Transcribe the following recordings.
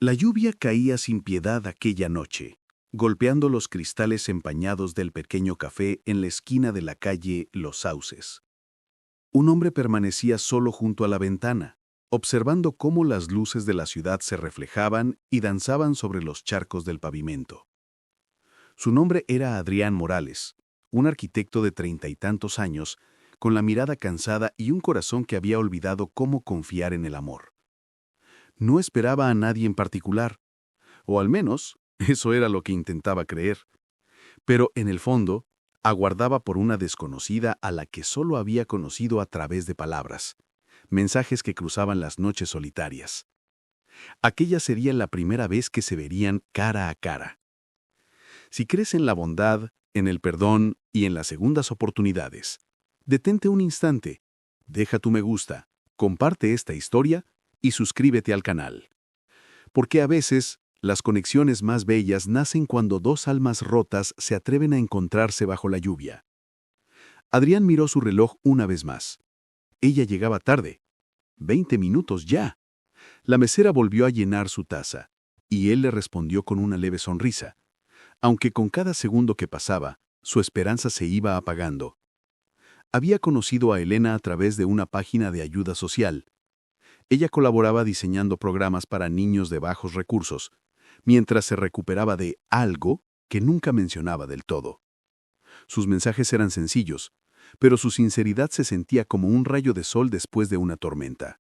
La lluvia caía sin piedad aquella noche, golpeando los cristales empañados del pequeño café en la esquina de la calle Los Sauces. Un hombre permanecía solo junto a la ventana, observando cómo las luces de la ciudad se reflejaban y danzaban sobre los charcos del pavimento. Su nombre era Adrián Morales, un arquitecto de 30 y tantos años, con la mirada cansada y un corazón que había olvidado cómo confiar en el amor. No esperaba a nadie en particular, o al menos eso era lo que intentaba creer, pero en el fondo aguardaba por una desconocida a la que solo había conocido a través de palabras, mensajes que cruzaban las noches solitarias. Aquella sería la primera vez que se verían cara a cara. Si crees en la bondad, en el perdón y en las segundas oportunidades, detente un instante, deja tu me gusta, comparte esta historia y suscríbete al canal. Porque a veces, las conexiones más bellas nacen cuando dos almas rotas se atreven a encontrarse bajo la lluvia. Adrián miró su reloj una vez más. Ella llegaba tarde. 20 minutos ya. La mesera volvió a llenar su taza, y él le respondió con una leve sonrisa, aunque con cada segundo que pasaba, su esperanza se iba apagando. Había conocido a Elena a través de una página de ayuda social. Ella colaboraba diseñando programas para niños de bajos recursos, mientras se recuperaba de algo que nunca mencionaba del todo. Sus mensajes eran sencillos, pero su sinceridad se sentía como un rayo de sol después de una tormenta.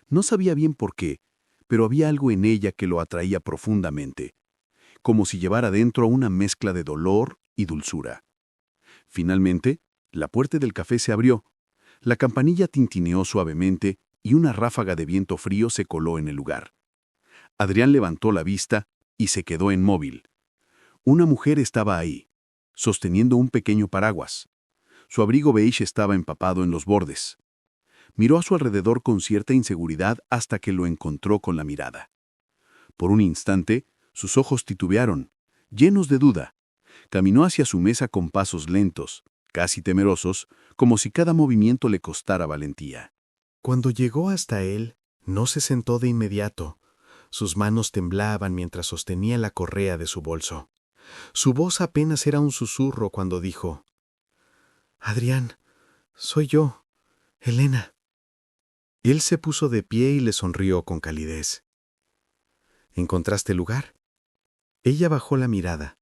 No sabía bien por qué, pero había algo en ella que lo atraía profundamente, como si llevara dentro una mezcla de dolor y dulzura. Finalmente, la puerta del café se abrió, la campanilla tintineó suavemente y una ráfaga de viento frío se coló en el lugar. Adrián levantó la vista y se quedó inmóvil. Una mujer estaba ahí, sosteniendo un pequeño paraguas. Su abrigo beige estaba empapado en los bordes. Miró a su alrededor con cierta inseguridad hasta que lo encontró con la mirada. Por un instante, sus ojos titubearon, llenos de duda. Caminó hacia su mesa con pasos lentos, casi temerosos, como si cada movimiento le costara valentía. Cuando llegó hasta él, no se sentó de inmediato. Sus manos temblaban mientras sostenía la correa de su bolso. Su voz apenas era un susurro cuando dijo: «Adrián, soy yo, Elena». Él se puso de pie y le sonrió con calidez. «¿Encontraste lugar?». Ella bajó la mirada,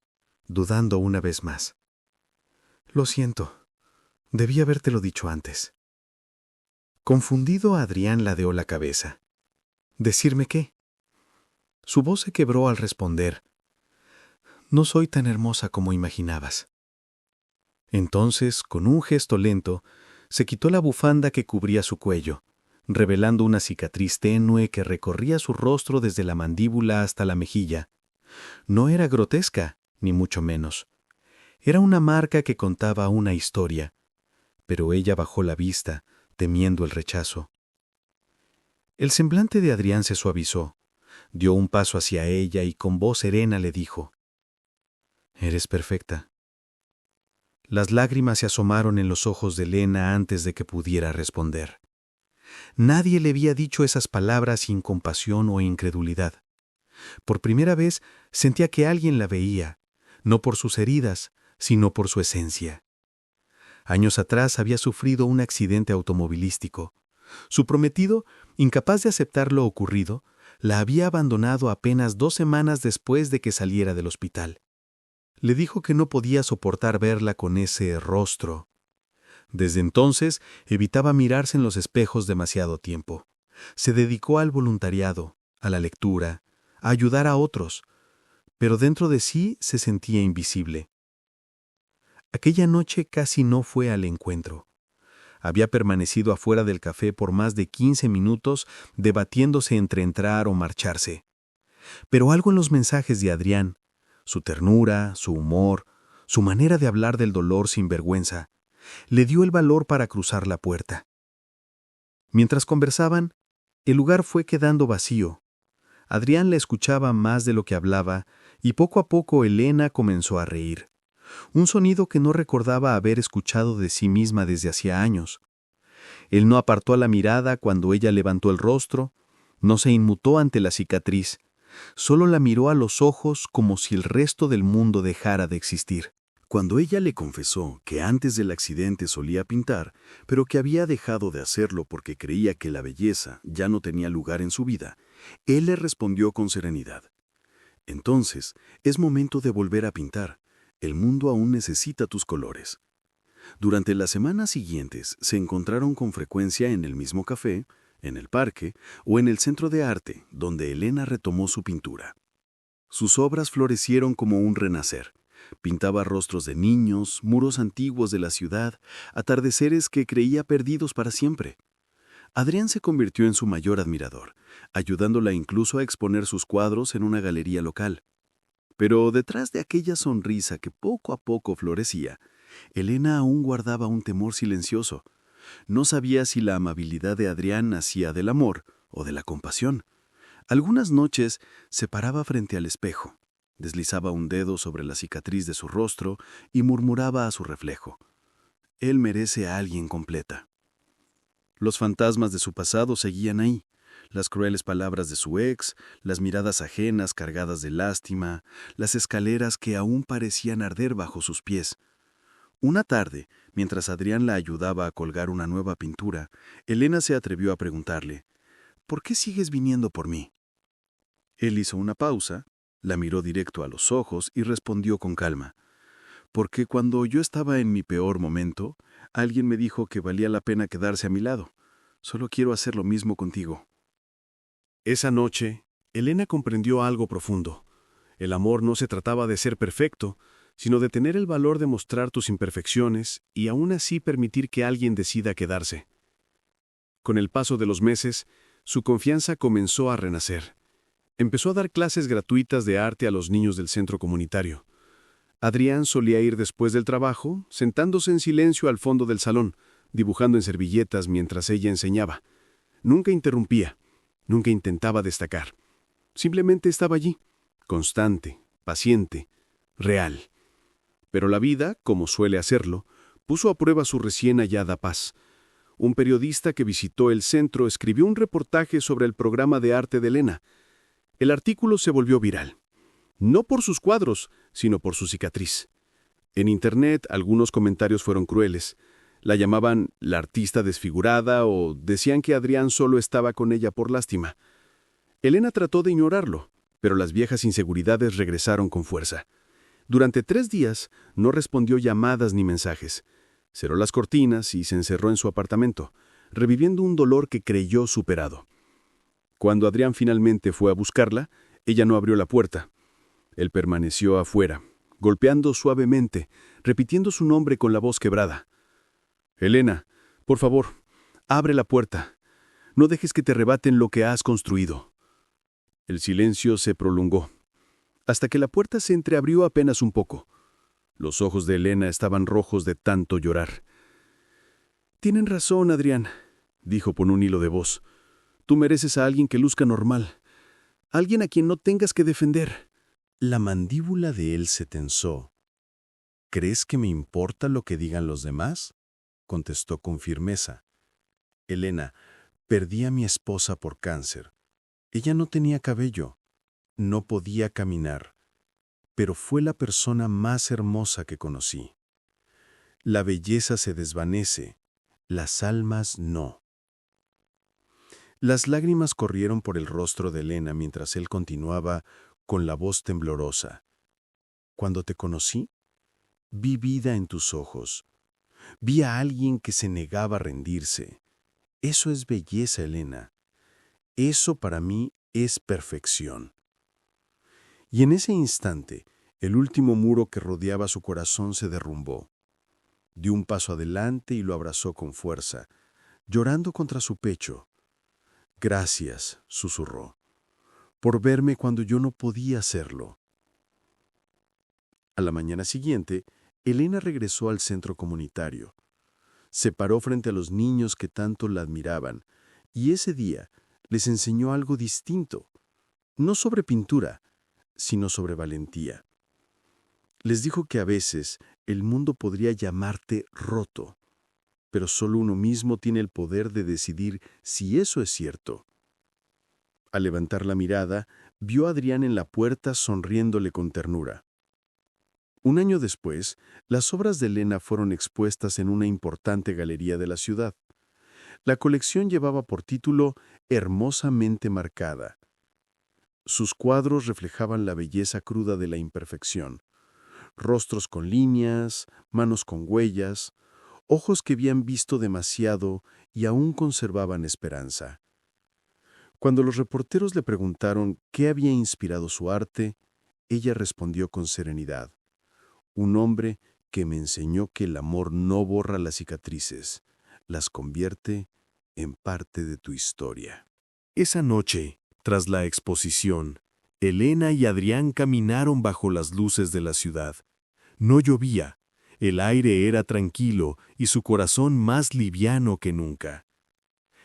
dudando una vez más. «Lo siento, debí habértelo dicho antes». Confundido, Adrián ladeó la cabeza. «¿Decirme qué?». Su voz se quebró al responder: «No soy tan hermosa como imaginabas». Entonces, con un gesto lento, se quitó la bufanda que cubría su cuello, revelando una cicatriz tenue que recorría su rostro desde la mandíbula hasta la mejilla. No era grotesca, ni mucho menos. Era una marca que contaba una historia, pero ella bajó la vista, temiendo el rechazo. El semblante de Adrián se suavizó. Dio un paso hacia ella y con voz serena le dijo: «Eres perfecta». Las lágrimas se asomaron en los ojos de Elena antes de que pudiera responder. Nadie le había dicho esas palabras sin compasión o incredulidad. Por primera vez sentía que alguien la veía, no por sus heridas, sino por su esencia. Años atrás había sufrido un accidente automovilístico. Su prometido, incapaz de aceptar lo ocurrido, la había abandonado apenas 2 semanas después de que saliera del hospital. Le dijo que no podía soportar verla con ese rostro. Desde entonces evitaba mirarse en los espejos demasiado tiempo. Se dedicó al voluntariado, a la lectura, a ayudar a otros, pero dentro de sí se sentía invisible. Aquella noche casi no fue al encuentro. Había permanecido afuera del café por más de 15 minutos debatiéndose entre entrar o marcharse. Pero algo en los mensajes de Adrián, su ternura, su humor, su manera de hablar del dolor sin vergüenza, le dio el valor para cruzar la puerta. Mientras conversaban, el lugar fue quedando vacío. Adrián le escuchaba más de lo que hablaba y poco a poco Elena comenzó a reír. Un sonido que no recordaba haber escuchado de sí misma desde hacía años. Él no apartó la mirada cuando ella levantó el rostro, no se inmutó ante la cicatriz, Solo la miró a los ojos como si el resto del mundo dejara de existir. Cuando ella le confesó que antes del accidente solía pintar, pero que había dejado de hacerlo porque creía que la belleza ya no tenía lugar en su vida, él le respondió con serenidad: entonces, es momento de volver a pintar. El mundo aún necesita tus colores. Durante las semanas siguientes se encontraron con frecuencia en el mismo café, en el parque o en el centro de arte, donde Elena retomó su pintura. Sus obras florecieron como un renacer. Pintaba rostros de niños, muros antiguos de la ciudad, atardeceres que creía perdidos para siempre. Adrián se convirtió en su mayor admirador, ayudándola incluso a exponer sus cuadros en una galería local. Pero detrás de aquella sonrisa que poco a poco florecía, Elena aún guardaba un temor silencioso. No sabía si la amabilidad de Adrián nacía del amor o de la compasión. Algunas noches se paraba frente al espejo, deslizaba un dedo sobre la cicatriz de su rostro y murmuraba a su reflejo: «Él merece a alguien completa». Los fantasmas de su pasado seguían ahí, las crueles palabras de su ex, las miradas ajenas cargadas de lástima, las escaleras que aún parecían arder bajo sus pies. Una tarde, mientras Adrián la ayudaba a colgar una nueva pintura, Elena se atrevió a preguntarle: «¿Por qué sigues viniendo por mí?». Él hizo una pausa, la miró directo a los ojos y respondió con calma: «Porque cuando yo estaba en mi peor momento, alguien me dijo que valía la pena quedarse a mi lado. Solo quiero hacer lo mismo contigo». Esa noche, Elena comprendió algo profundo. El amor no se trataba de ser perfecto, sino de tener el valor de mostrar tus imperfecciones y aún así permitir que alguien decida quedarse. Con el paso de los meses, su confianza comenzó a renacer. Empezó a dar clases gratuitas de arte a los niños del centro comunitario. Adrián solía ir después del trabajo, sentándose en silencio al fondo del salón, dibujando en servilletas mientras ella enseñaba. Nunca interrumpía, nunca intentaba destacar. Simplemente estaba allí, constante, paciente, real. Pero la vida, como suele hacerlo, puso a prueba su recién hallada paz. Un periodista que visitó el centro escribió un reportaje sobre el programa de arte de Elena. El artículo se volvió viral. No por sus cuadros, sino por su cicatriz. En Internet, algunos comentarios fueron crueles. La llamaban la artista desfigurada o decían que Adrián solo estaba con ella por lástima. Elena trató de ignorarlo, pero las viejas inseguridades regresaron con fuerza. Durante 3 días no respondió llamadas ni mensajes. Cerró las cortinas y se encerró en su apartamento, reviviendo un dolor que creyó superado. Cuando Adrián finalmente fue a buscarla, ella no abrió la puerta. Él permaneció afuera, golpeando suavemente, repitiendo su nombre con la voz quebrada. «Elena, por favor, abre la puerta. No dejes que te arrebaten lo que has construido». El silencio se prolongó, hasta que la puerta se entreabrió apenas un poco. Los ojos de Elena estaban rojos de tanto llorar. «Tienen razón, Adrián», dijo con un hilo de voz. «Tú mereces a alguien que luzca normal, alguien a quien no tengas que defender». La mandíbula de él se tensó. «¿Crees que me importa lo que digan los demás?», contestó con firmeza. «Elena, perdí a mi esposa por cáncer. Ella no tenía cabello, no podía caminar, pero fue la persona más hermosa que conocí. La belleza se desvanece, las almas no». Las lágrimas corrieron por el rostro de Elena mientras él continuaba con la voz temblorosa. «Cuando te conocí, vi vida en tus ojos. Vi a alguien que se negaba a rendirse. Eso es belleza, Elena. Eso para mí es perfección». Y en ese instante, el último muro que rodeaba su corazón se derrumbó. Dio un paso adelante y lo abrazó con fuerza, llorando contra su pecho. «Gracias», susurró, «por verme cuando yo no podía hacerlo». A la mañana siguiente, Elena regresó al centro comunitario. Se paró frente a los niños que tanto la admiraban, y ese día les enseñó algo distinto, no sobre pintura, sino sobre valentía. Les dijo que a veces el mundo podría llamarte roto, pero solo uno mismo tiene el poder de decidir si eso es cierto. Al levantar la mirada, Vio a Adrián en la puerta sonriéndole con ternura. Un año después, las obras de Elena fueron expuestas en una importante galería de la ciudad. La colección llevaba por título Hermosamente marcada. Sus cuadros reflejaban la belleza cruda de la imperfección. Rostros con líneas, manos con huellas, ojos que habían visto demasiado y aún conservaban esperanza. Cuando los reporteros le preguntaron qué había inspirado su arte, ella respondió con serenidad: un hombre que me enseñó que el amor no borra las cicatrices, las convierte en parte de tu historia. Esa noche, tras la exposición, Elena y Adrián caminaron bajo las luces de la ciudad. No llovía, el aire era tranquilo y su corazón más liviano que nunca.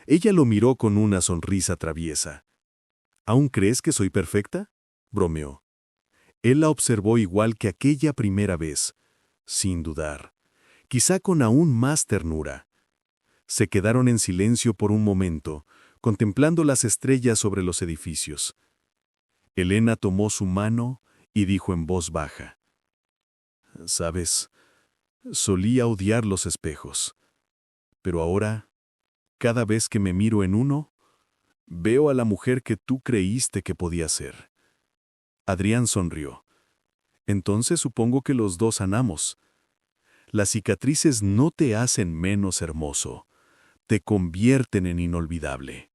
Ella lo miró con una sonrisa traviesa. ¿Aún crees que soy perfecta?, bromeó. Él la observó igual que aquella primera vez, sin dudar, quizá con aún más ternura. Se quedaron en silencio por un momento, contemplando las estrellas sobre los edificios. Elena tomó su mano y dijo en voz baja: «Sabes, solía odiar los espejos, pero ahora, cada vez que me miro en uno, veo a la mujer que tú creíste que podía ser». Adrián sonrió. «Entonces supongo que los dos sanamos. Las cicatrices no te hacen menos hermoso, te convierten en inolvidable».